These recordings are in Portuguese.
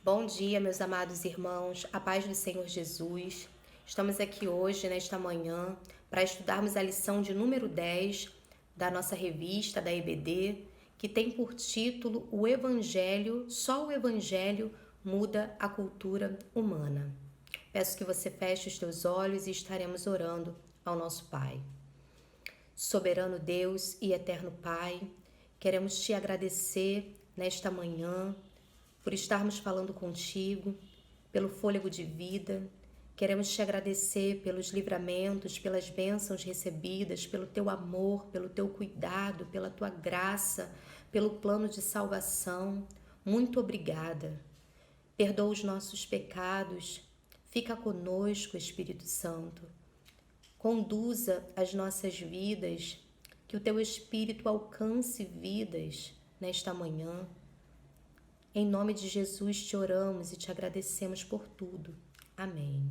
Bom dia, meus amados irmãos, a paz do Senhor Jesus. Estamos aqui hoje, nesta manhã, para estudarmos a lição de número 10 da nossa revista, da EBD, que tem por título O Evangelho, só o Evangelho muda a cultura humana. Peço que você feche os teus olhos e estaremos orando ao nosso Pai. Soberano Deus e eterno Pai, queremos te agradecer nesta manhã por estarmos falando contigo, pelo fôlego de vida. Queremos te agradecer pelos livramentos, pelas bênçãos recebidas, pelo teu amor, pelo teu cuidado, pela tua graça, pelo plano de salvação. Muito obrigada. Perdoa os nossos pecados. Fica conosco, Espírito Santo. Conduza as nossas vidas, que o teu Espírito alcance vidas nesta manhã. Em nome de Jesus te oramos e te agradecemos por tudo. Amém.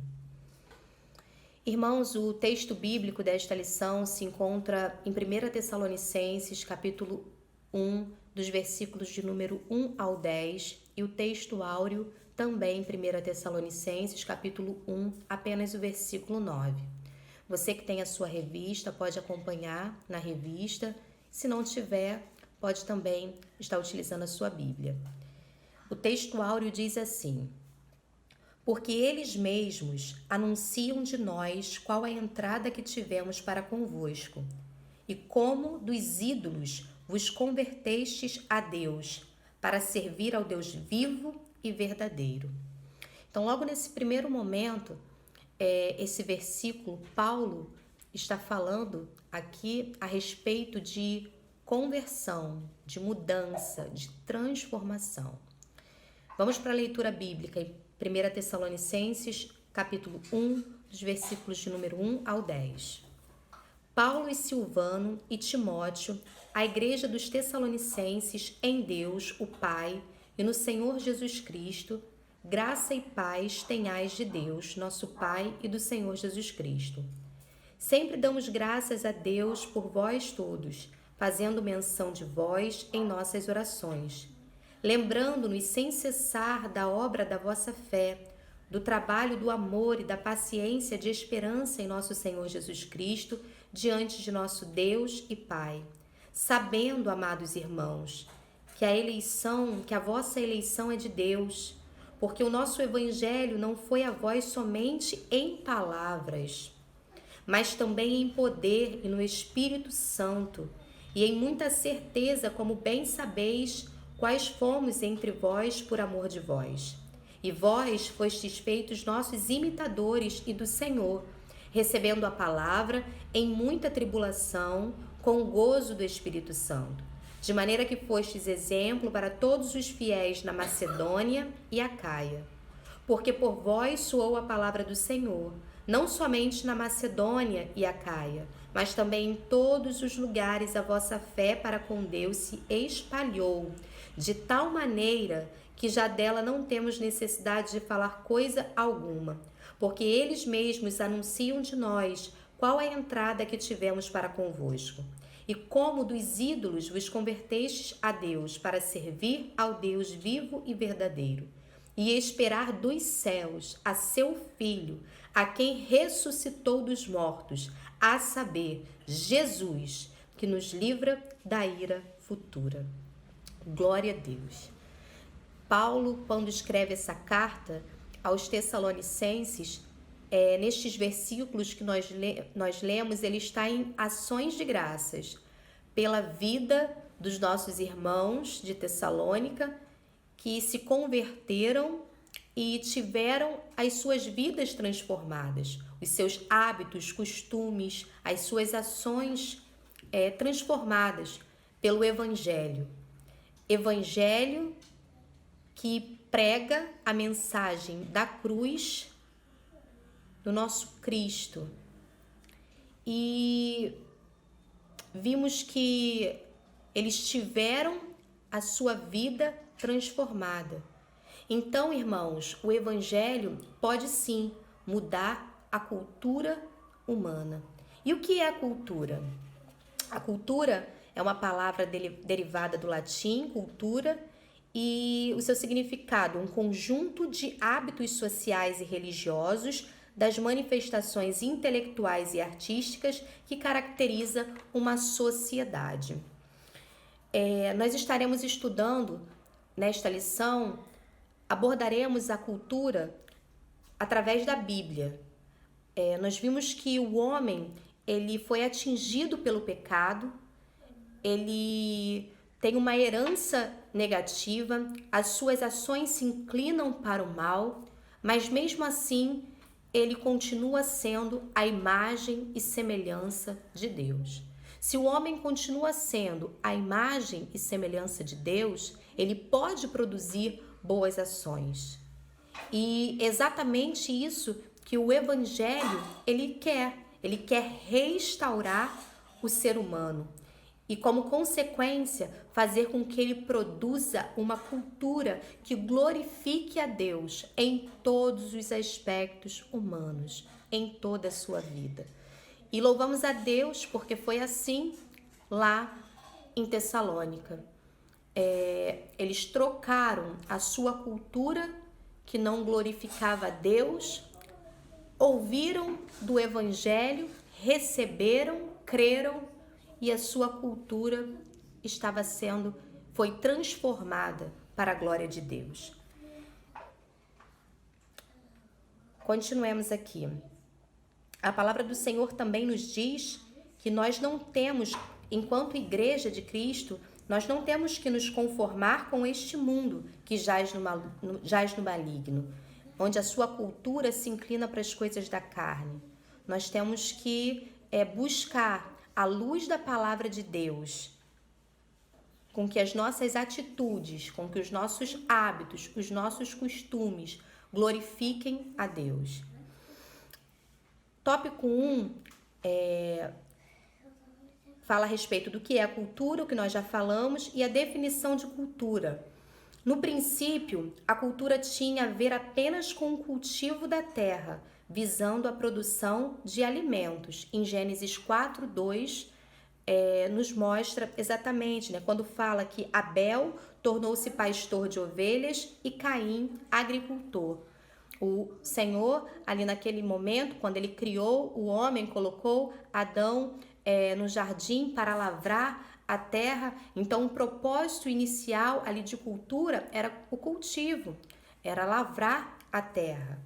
Irmãos, o texto bíblico desta lição se encontra em 1 Tessalonicenses, capítulo 1, dos versículos de número 1 ao 10, e o texto áureo também em 1 Tessalonicenses, capítulo 1, apenas o versículo 9. Você que tem a sua revista pode acompanhar na revista. Se não tiver, pode também estar utilizando a sua Bíblia. O texto áureo diz assim: porque eles mesmos anunciam de nós qual a entrada que tivemos para convosco, e como dos ídolos vos convertestes a Deus, para servir ao Deus vivo e verdadeiro. Então, logo nesse primeiro momento, esse versículo, Paulo está falando aqui a respeito de conversão, de mudança, de transformação. Vamos para a leitura bíblica em 1 Tessalonicenses, capítulo 1, dos versículos de número 1 ao 10. Paulo e Silvano e Timóteo, a igreja dos Tessalonicenses em Deus, o Pai, e no Senhor Jesus Cristo, graça e paz tenhais de Deus, nosso Pai, e do Senhor Jesus Cristo. Sempre damos graças a Deus por vós todos, fazendo menção de vós em nossas orações, lembrando-nos sem cessar da obra da vossa fé, do trabalho do amor e da paciência de esperança em nosso Senhor Jesus Cristo, diante de nosso Deus e Pai. Sabendo, amados irmãos, que a vossa eleição é de Deus, porque o nosso evangelho não foi a vós somente em palavras, mas também em poder e no Espírito Santo, e em muita certeza, como bem sabeis, quais fomos entre vós por amor de vós. E vós fostes feitos nossos imitadores e do Senhor, recebendo a palavra em muita tribulação, com o gozo do Espírito Santo, de maneira que fostes exemplo para todos os fiéis na Macedônia e Acaia. Porque por vós soou a palavra do Senhor, não somente na Macedônia e Acaia, mas também em todos os lugares a vossa fé para com Deus se espalhou, de tal maneira que já dela não temos necessidade de falar coisa alguma, porque eles mesmos anunciam de nós qual a entrada que tivemos para convosco, e como dos ídolos vos convertestes a Deus, para servir ao Deus vivo e verdadeiro, e esperar dos céus a seu Filho, a quem ressuscitou dos mortos, a saber, Jesus, que nos livra da ira futura. Glória a Deus. Paulo, quando escreve essa carta aos Tessalonicenses, nestes versículos que nós lemos, ele está em ações de graças pela vida dos nossos irmãos de Tessalônica, que se converteram e tiveram as suas vidas transformadas, os seus hábitos, costumes, as suas ações transformadas pelo Evangelho. Evangelho que prega a mensagem da cruz do nosso Cristo. E vimos que eles tiveram a sua vida transformada. Então, irmãos, o Evangelho pode sim mudar a cultura humana. E o que é a cultura? A cultura é uma palavra derivada do latim, cultura, e o seu significado, um conjunto de hábitos sociais e religiosos, das manifestações intelectuais e artísticas que caracteriza uma sociedade. Nós estaremos estudando, nesta lição, abordaremos a cultura através da Bíblia. Nós vimos que o homem, ele foi atingido pelo pecado, ele tem uma herança negativa, as suas ações se inclinam para o mal, mas mesmo assim ele continua sendo a imagem e semelhança de Deus. Se o homem continua sendo a imagem e semelhança de Deus, ele pode produzir boas ações. E exatamente isso que o Evangelho ele quer restaurar o ser humano e, como consequência, fazer com que ele produza uma cultura que glorifique a Deus em todos os aspectos humanos, em toda a sua vida. E louvamos a Deus porque foi assim lá em Tessalônica. Eles trocaram a sua cultura, que não glorificava a Deus, ouviram do Evangelho, receberam, creram, e a sua cultura foi transformada para a glória de Deus. Continuemos aqui. A palavra do Senhor também nos diz que nós não temos, enquanto Igreja de Cristo, nós não temos que nos conformar com este mundo que jaz no maligno, onde a sua cultura se inclina para as coisas da carne. Nós temos que buscar a luz da palavra de Deus, com que as nossas atitudes, com que os nossos hábitos, os nossos costumes glorifiquem a Deus. Tópico 1 fala a respeito do que é a cultura, o que nós já falamos, e a definição de cultura. No princípio, a cultura tinha a ver apenas com o cultivo da terra, visando a produção de alimentos. Em Gênesis 4:2, nos mostra exatamente, quando fala que Abel tornou-se pastor de ovelhas e Caim agricultor. O Senhor, ali naquele momento, quando ele criou o homem, colocou Adão no jardim para lavrar a terra. Então, o propósito inicial ali de cultura era o cultivo, era lavrar a terra.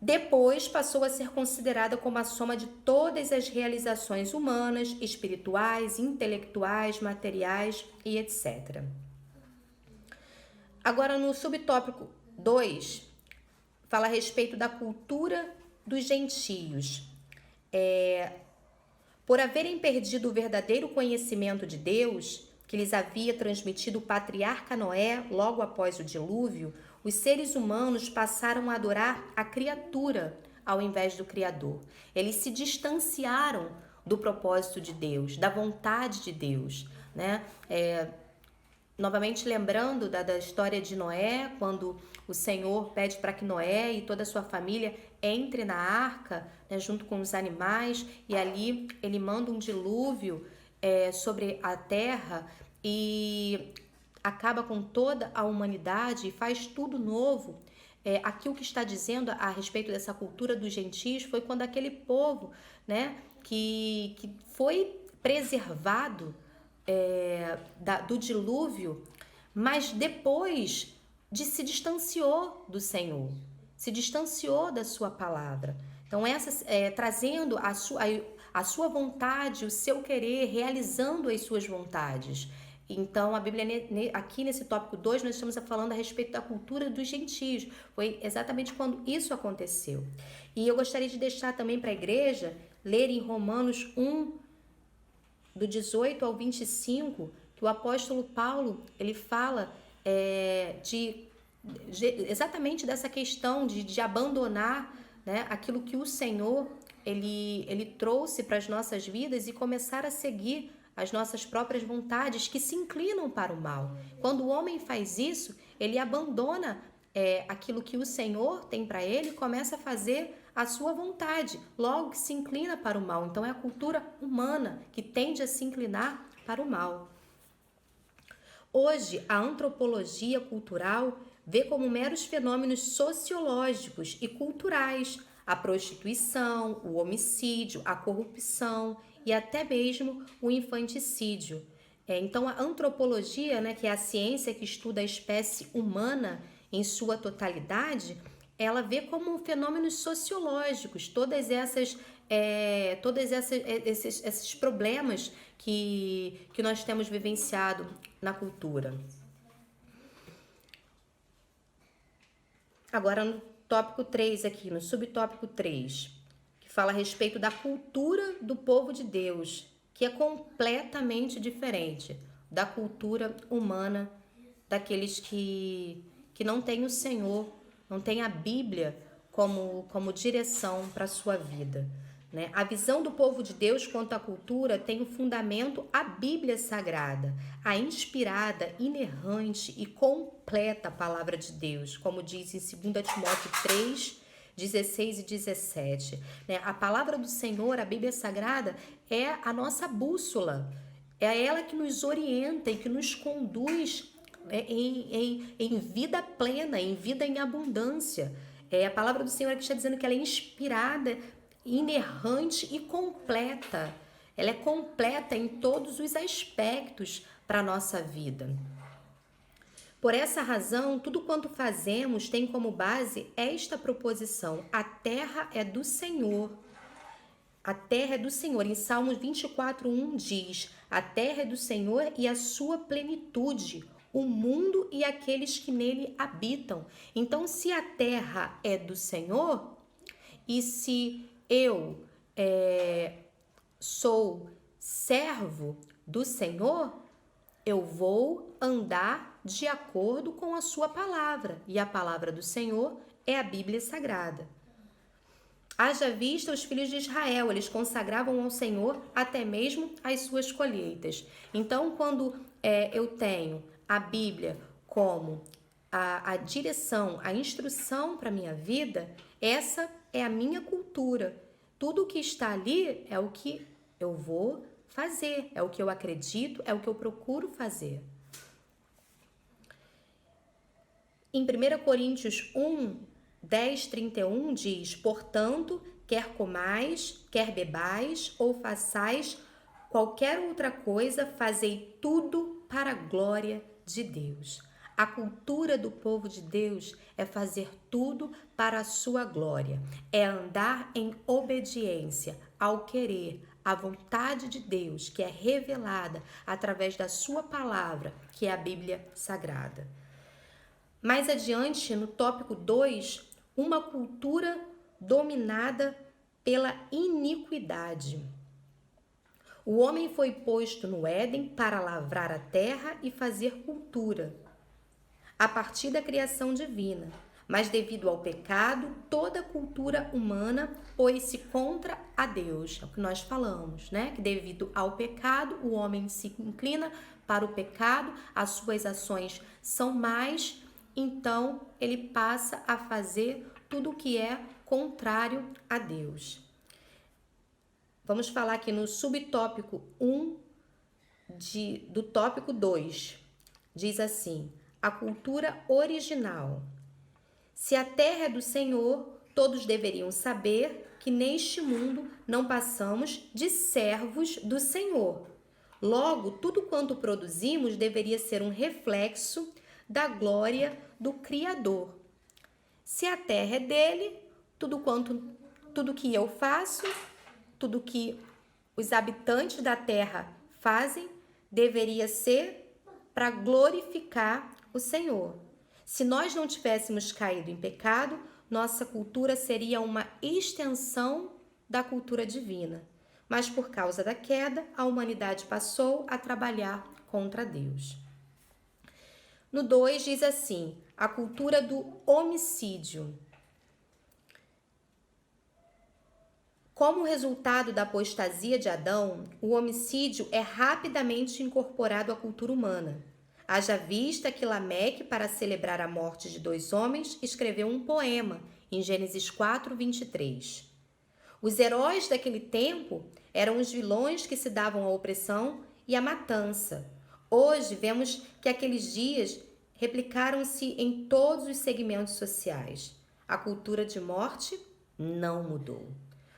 Depois passou a ser considerada como a soma de todas as realizações humanas, espirituais, intelectuais, materiais e etc. Agora, no subtópico 2, fala a respeito da cultura dos gentios. Por haverem perdido o verdadeiro conhecimento de Deus, que lhes havia transmitido o patriarca Noé logo após o dilúvio, os seres humanos passaram a adorar a criatura ao invés do Criador. Eles se distanciaram do propósito de Deus, da vontade de Deus, Novamente lembrando da história de Noé, quando o Senhor pede para que Noé e toda a sua família entre na arca, junto com os animais, e ali ele manda um dilúvio sobre a terra e acaba com toda a humanidade e faz tudo novo. Aqui o que está dizendo a respeito dessa cultura dos gentios foi quando aquele povo, que foi preservado do dilúvio, mas depois se distanciou do Senhor, se distanciou da sua palavra. Então, trazendo a sua vontade, o seu querer, realizando as suas vontades. Então, a Bíblia, aqui nesse tópico 2, nós estamos falando a respeito da cultura dos gentios. Foi exatamente quando isso aconteceu. E eu gostaria de deixar também para a igreja ler em Romanos 1, do 18 ao 25, que o apóstolo Paulo, ele fala exatamente dessa questão de abandonar aquilo que o Senhor ele trouxe para as nossas vidas e começar a seguir as nossas próprias vontades que se inclinam para o mal. Quando o homem faz isso, ele abandona aquilo que o Senhor tem para ele e começa a fazer a sua vontade, logo que se inclina para o mal. Então é a cultura humana que tende a se inclinar para o mal. Hoje, a antropologia cultural vê como meros fenômenos sociológicos e culturais a prostituição, o homicídio, a corrupção e até mesmo o infanticídio. Então, a antropologia, né, que é a ciência que estuda a espécie humana em sua totalidade, ela vê como fenômenos sociológicos esses problemas que nós temos vivenciado na cultura. Agora no tópico 3 aqui, no subtópico 3, que fala a respeito da cultura do povo de Deus, que é completamente diferente da cultura humana daqueles que não têm o Senhor, não têm a Bíblia como direção para a sua vida. Né? A visão do povo de Deus quanto à cultura tem o fundamento a Bíblia Sagrada, a inspirada, inerrante e completa palavra de Deus, como diz em 2 Timóteo 3, 16 e 17. Né? A palavra do Senhor, a Bíblia Sagrada, é a nossa bússola, é ela que nos orienta e que nos conduz em vida plena, em vida em abundância. A palavra do Senhor que está dizendo que ela é inspirada, inerrante e completa. Ela é completa em todos os aspectos para a nossa vida. Por essa razão, tudo quanto fazemos tem como base esta proposição: a terra é do Senhor. A terra é do Senhor. Em Salmos 24:1 diz: a terra é do Senhor e a sua plenitude, o mundo e aqueles que nele habitam. Então, se a terra é do Senhor, e se eu sou servo do Senhor, eu vou andar de acordo com a sua palavra. E a palavra do Senhor é a Bíblia Sagrada. Haja vista os filhos de Israel, eles consagravam ao Senhor até mesmo as suas colheitas. Então, quando eu tenho a Bíblia como a direção, a instrução para a minha vida, essa é a minha cultura. Tudo o que está ali é o que eu vou fazer, é o que eu acredito, é o que eu procuro fazer. Em 1 Coríntios 1, 10, 31 diz: portanto, quer comais, quer bebais ou façais qualquer outra coisa, fazei tudo para a glória de Deus. A cultura do povo de Deus é fazer tudo para a sua glória, é andar em obediência ao querer, à vontade de Deus, que é revelada através da sua palavra, que é a Bíblia Sagrada. Mais adiante, no tópico 2, uma cultura dominada pela iniquidade. O homem foi posto no Éden para lavrar a terra e fazer cultura, a partir da criação divina. Mas devido ao pecado, toda a cultura humana pôs-se contra a Deus. É o que nós falamos, né? Que devido ao pecado, o homem se inclina para o pecado, as suas ações são más, então ele passa a fazer tudo o que é contrário a Deus. Vamos falar aqui no subtópico 1 do tópico 2. Diz assim: a cultura original. Se a terra é do Senhor, todos deveriam saber que neste mundo não passamos de servos do Senhor. Logo, tudo quanto produzimos deveria ser um reflexo da glória do Criador. Se a terra é dele, tudo que eu faço, tudo que os habitantes da terra fazem, deveria ser para glorificar o Senhor. Se nós não tivéssemos caído em pecado, nossa cultura seria uma extensão da cultura divina. Mas por causa da queda, a humanidade passou a trabalhar contra Deus. No 2 diz assim: a cultura do homicídio. Como resultado da apostasia de Adão, o homicídio é rapidamente incorporado à cultura humana. Haja vista que Lameque, para celebrar a morte de 2 homens, escreveu um poema em Gênesis 4, 23. Os heróis daquele tempo eram os vilões que se davam à opressão e à matança. Hoje vemos que aqueles dias replicaram-se em todos os segmentos sociais. A cultura de morte não mudou.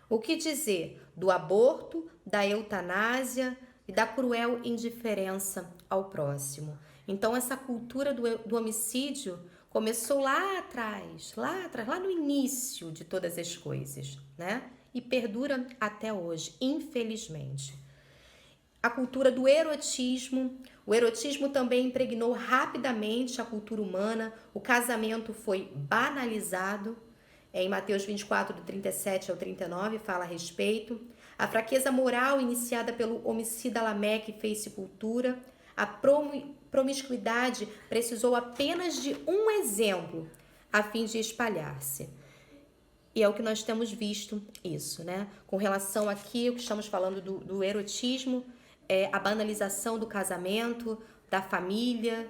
O que dizer do aborto, da eutanásia e da cruel indiferença ao próximo? Então, essa cultura do homicídio começou lá atrás, lá no início de todas as coisas, né? E perdura até hoje, infelizmente. A cultura do erotismo. O erotismo também impregnou rapidamente a cultura humana. O casamento foi banalizado. Em Mateus 24, do 37 ao 39, fala a respeito. A fraqueza moral iniciada pelo homicida Lameque fez sepultura. A promiscuidade precisou apenas de um exemplo a fim de espalhar-se. E é o que nós temos visto isso, né? Com relação aqui, o que estamos falando do erotismo, a banalização do casamento, da família,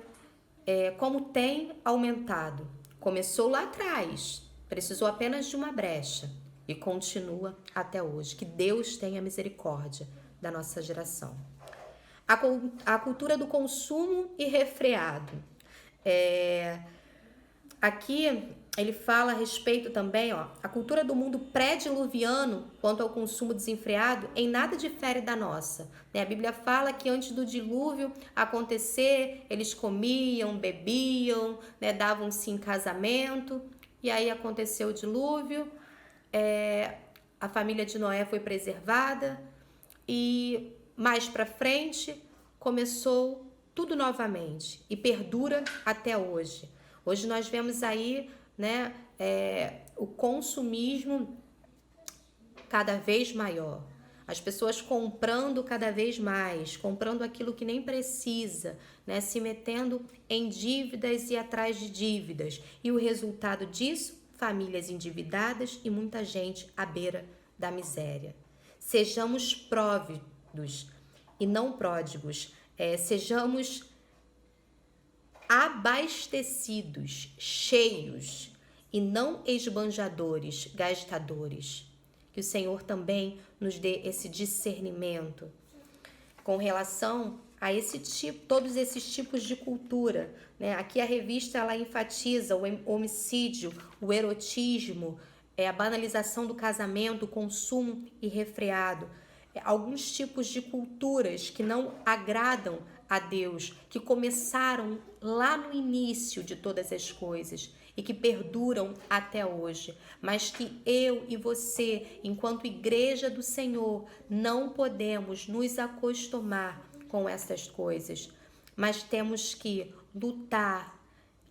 como tem aumentado. Começou lá atrás, precisou apenas de uma brecha e continua até hoje. Que Deus tenha misericórdia da nossa geração. A cultura do consumo irrefreado. Aqui ele fala a respeito também, a cultura do mundo pré-diluviano quanto ao consumo desenfreado em nada difere da nossa. A Bíblia fala que antes do dilúvio acontecer, eles comiam, bebiam, davam-se em casamento, e aí aconteceu o dilúvio, a família de Noé foi preservada, e mais para frente começou tudo novamente e perdura até hoje. Hoje nós vemos aí, o consumismo cada vez maior. As pessoas comprando cada vez mais, comprando aquilo que nem precisa, se metendo em dívidas e atrás de dívidas. E o resultado disso, famílias endividadas e muita gente à beira da miséria. Sejamos próvidos e não pródigos. Sejamos abastecidos, cheios e não esbanjadores, gastadores. Que o Senhor também nos dê esse discernimento com relação a todos esses tipos de cultura, Aqui a revista ela enfatiza o homicídio, o erotismo, a banalização do casamento, o consumo irrefreado, alguns tipos de culturas que não agradam a Deus, que começaram lá no início de todas as coisas e que perduram até hoje, mas que eu e você, enquanto igreja do Senhor, não podemos nos acostumar com essas coisas, mas temos que lutar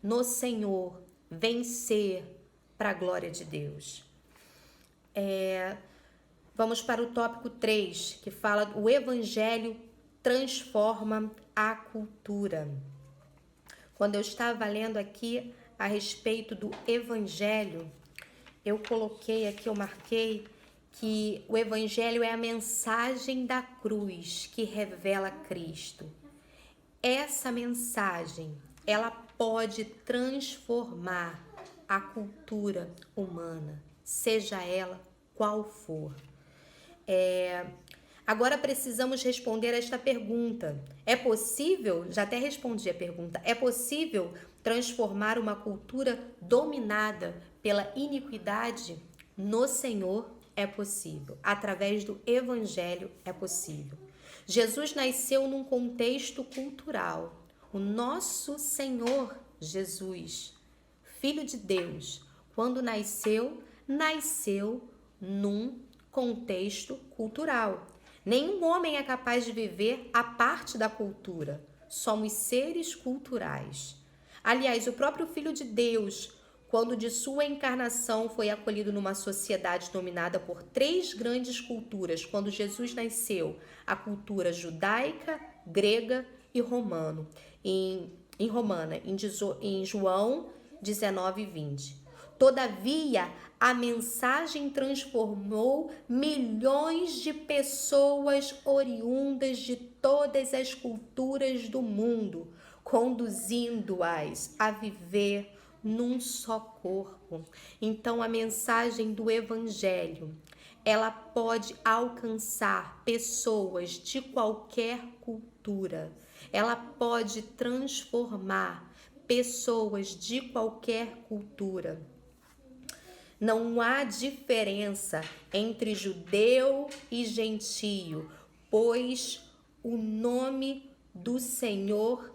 no Senhor, vencer para a glória de Deus. Vamos para o tópico 3, que fala o Evangelho transforma a cultura. Quando eu estava lendo aqui a respeito do Evangelho, eu marquei que o Evangelho é a mensagem da cruz que revela Cristo. Essa mensagem, ela pode transformar a cultura humana, seja ela qual for. Agora precisamos responder a esta pergunta. É possível? Já até respondi a pergunta. É possível transformar uma cultura dominada pela iniquidade? No Senhor é possível. Através do Evangelho é possível. Jesus nasceu num contexto cultural. O nosso Senhor Jesus, Filho de Deus, quando nasceu num contexto cultural. Nenhum homem é capaz de viver à parte da cultura. Somos seres culturais. Aliás, o próprio Filho de Deus, quando de sua encarnação foi acolhido numa sociedade dominada por 3 grandes culturas, quando Jesus nasceu, a cultura judaica, grega e romana, em João 19:20. Todavia, a mensagem transformou milhões de pessoas oriundas de todas as culturas do mundo, conduzindo-as a viver num só corpo. Então, a mensagem do Evangelho, ela pode alcançar pessoas de qualquer cultura cultura. Ela pode transformar pessoas de qualquer cultura. Não há diferença entre judeu e gentio, pois o nome do Senhor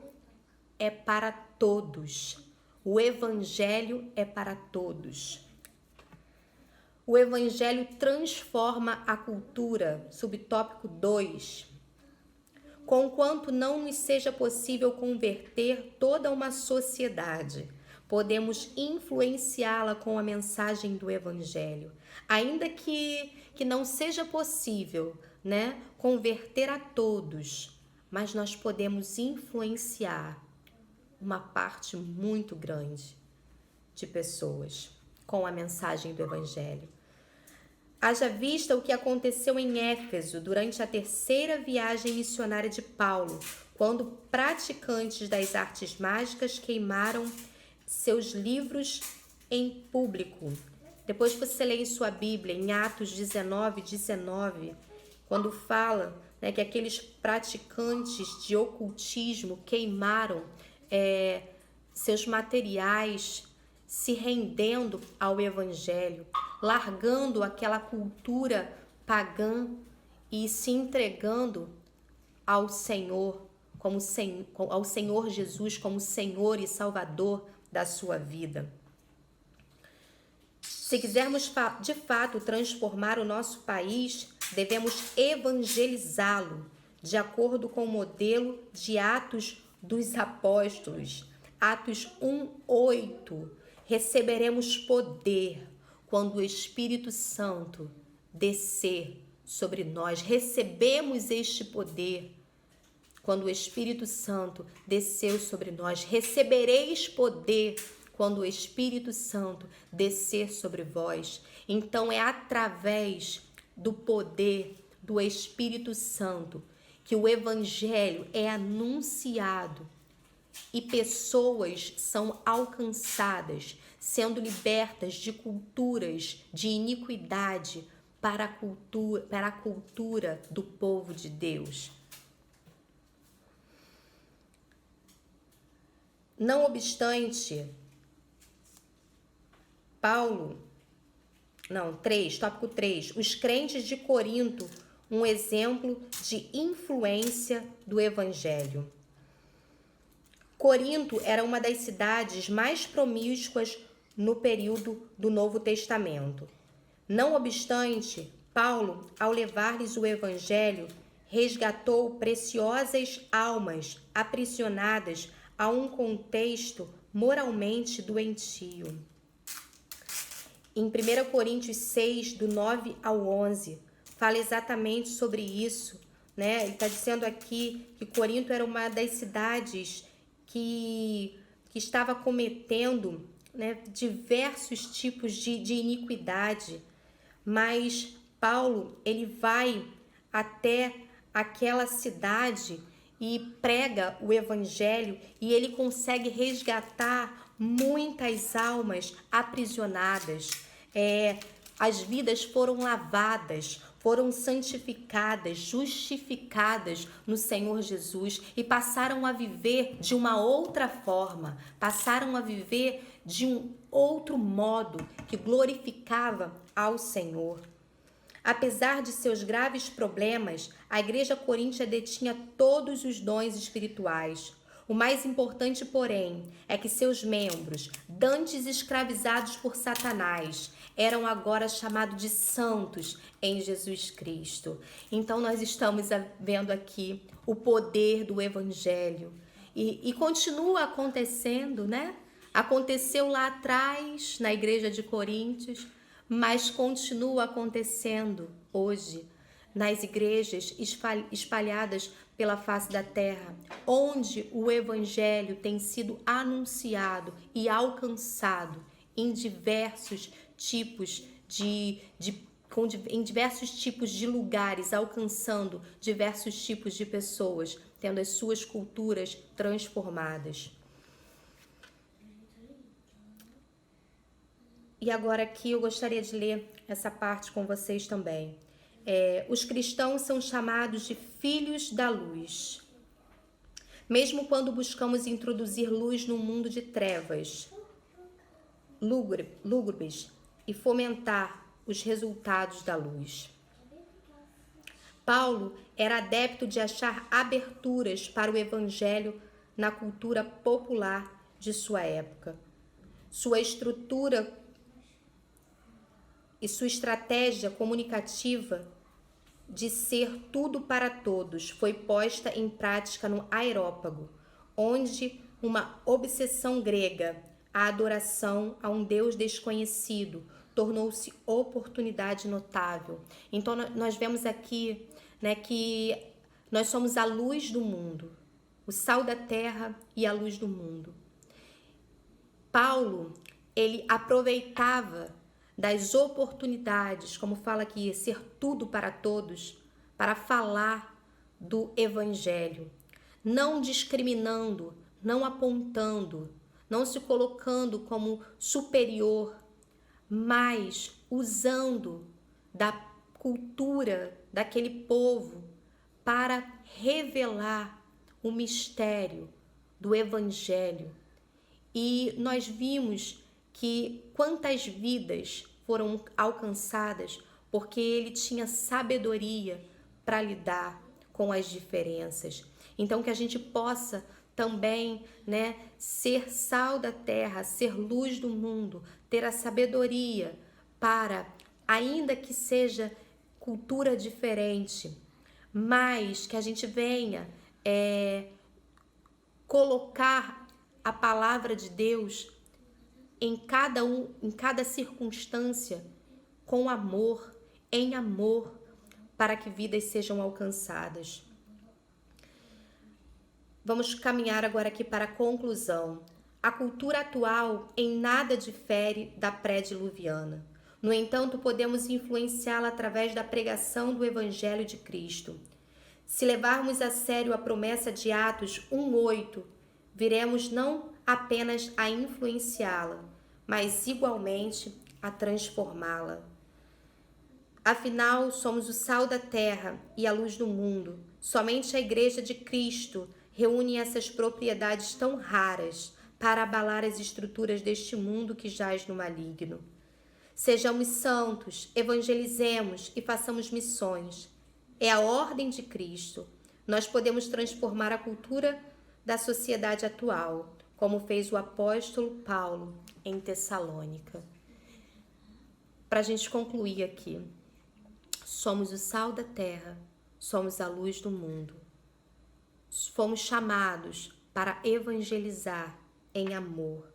é para todos. O Evangelho é para todos. O Evangelho transforma a cultura, subtópico 2. Conquanto não nos seja possível converter toda uma sociedade, podemos influenciá-la com a mensagem do Evangelho. Ainda que não seja possível, né, converter a todos, mas nós podemos influenciar uma parte muito grande de pessoas com a mensagem do Evangelho. Haja vista o que aconteceu em Éfeso durante a terceira viagem missionária de Paulo, quando praticantes das artes mágicas queimaram seus livros em público. Depois você lê em sua Bíblia, em Atos 19, quando fala, né, que aqueles praticantes de ocultismo queimaram seus materiais, se rendendo ao Evangelho, largando aquela cultura pagã e se entregando ao Senhor, ao Senhor Jesus como Senhor e Salvador da sua vida. Se quisermos de fato transformar o nosso país, devemos evangelizá-lo de acordo com o modelo de Atos dos Apóstolos. Atos 1:8. Receberemos poder quando o Espírito Santo descer sobre nós. Recebemos este poder quando o Espírito Santo desceu sobre nós. Recebereis poder quando o Espírito Santo descer sobre vós. Então é através do poder do Espírito Santo que o Evangelho é anunciado e pessoas são alcançadas, sendo libertas de culturas de iniquidade para a cultura do povo de Deus. Não obstante, tópico 3, os crentes de Corinto, um exemplo de influência do Evangelho. Corinto era uma das cidades mais promíscuas no período do Novo Testamento. Não obstante, Paulo, ao levar-lhes o Evangelho, resgatou preciosas almas aprisionadas a um contexto moralmente doentio. Em 1 Coríntios 6, do 9 ao 11, fala exatamente sobre isso, né? Ele está dizendo aqui que Corinto era uma das cidades que estava cometendo, né, diversos tipos de iniquidade, mas Paulo, ele vai até aquela cidade e prega o Evangelho e ele consegue resgatar muitas almas aprisionadas. As vidas foram lavadas, foram santificadas, justificadas no Senhor Jesus e passaram a viver de uma outra forma, passaram a viver de um outro modo que glorificava ao Senhor. Apesar de seus graves problemas, a igreja coríntia detinha todos os dons espirituais. O mais importante, porém, é que seus membros, dantes escravizados por Satanás, eram agora chamados de santos em Jesus Cristo. Então nós estamos vendo aqui o poder do Evangelho. E continua acontecendo, né? Aconteceu lá atrás, na igreja de Coríntios, mas continua acontecendo hoje nas igrejas espalhadas pela face da terra, onde o Evangelho tem sido anunciado e alcançado em diversos tipos em diversos tipos de lugares, alcançando diversos tipos de pessoas, tendo as suas culturas transformadas. E agora aqui eu gostaria de ler essa parte com vocês também. Os cristãos são chamados de filhos da luz. Mesmo quando buscamos introduzir luz num mundo de trevas lúgubres e fomentar os resultados da luz. Paulo era adepto de achar aberturas para o evangelho na cultura popular de sua época. Sua estrutura e sua estratégia comunicativa de ser tudo para todos foi posta em prática no Areópago, onde uma obsessão grega, a adoração a um Deus desconhecido, tornou-se oportunidade notável. Então nós vemos aqui, né, que nós somos a luz do mundo, o sal da terra e a luz do mundo. Paulo, ele aproveitava das oportunidades, como fala aqui, ser tudo para todos, para falar do evangelho, não discriminando, não apontando, não se colocando como superior, mas usando da cultura daquele povo para revelar o mistério do evangelho. E nós vimos que quantas vidas foram alcançadas porque ele tinha sabedoria para lidar com as diferenças. Então que a gente possa também, né, ser sal da terra, ser luz do mundo, ter a sabedoria para, ainda que seja cultura diferente, mas que a gente venha colocar a palavra de Deus em cada circunstância, com amor, em amor, para que vidas sejam alcançadas. Vamos caminhar agora aqui para a conclusão. A cultura atual em nada difere da pré-diluviana. No entanto, podemos influenciá-la através da pregação do Evangelho de Cristo. Se levarmos a sério a promessa de Atos 1:8, viremos não apenas a influenciá-la, mas igualmente a transformá-la. Afinal, somos o sal da terra e a luz do mundo. Somente a Igreja de Cristo reúne essas propriedades tão raras para abalar as estruturas deste mundo que jaz no maligno. Sejamos santos, evangelizemos e façamos missões. É a ordem de Cristo. Nós podemos transformar a cultura da sociedade atual, como fez o apóstolo Paulo em Tessalônica. Para a gente concluir aqui, somos o sal da terra, somos a luz do mundo. Fomos chamados para evangelizar em amor.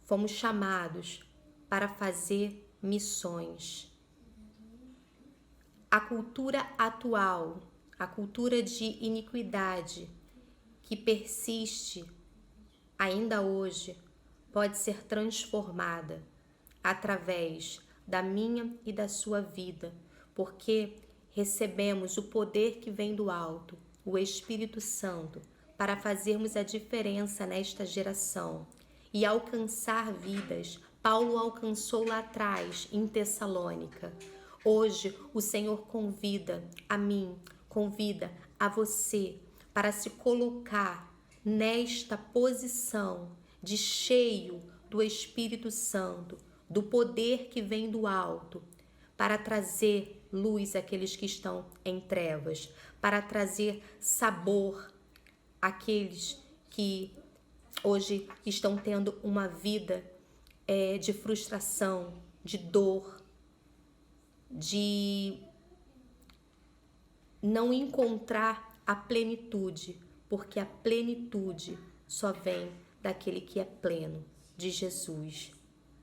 Fomos chamados para fazer missões. A cultura atual, a cultura de iniquidade que persiste ainda hoje, pode ser transformada através da minha e da sua vida, porque recebemos o poder que vem do alto, o Espírito Santo, para fazermos a diferença nesta geração e alcançar vidas. Paulo alcançou lá atrás, em Tessalônica. Hoje, o Senhor convida a mim, convida a você para se colocar nesta posição de cheio do Espírito Santo, do poder que vem do alto, para trazer luz àqueles que estão em trevas, para trazer sabor àqueles que hoje estão tendo uma vida de frustração, de dor, de não encontrar a plenitude, porque a plenitude só vem daquele que é pleno, de Jesus,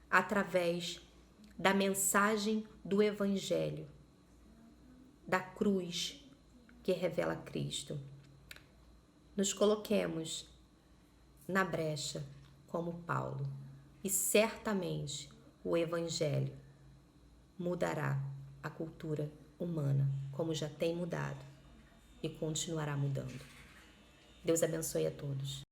através da mensagem do Evangelho, da cruz que revela Cristo. Nos coloquemos na brecha como Paulo e certamente o Evangelho mudará a cultura humana, como já tem mudado e continuará mudando. Deus abençoe a todos.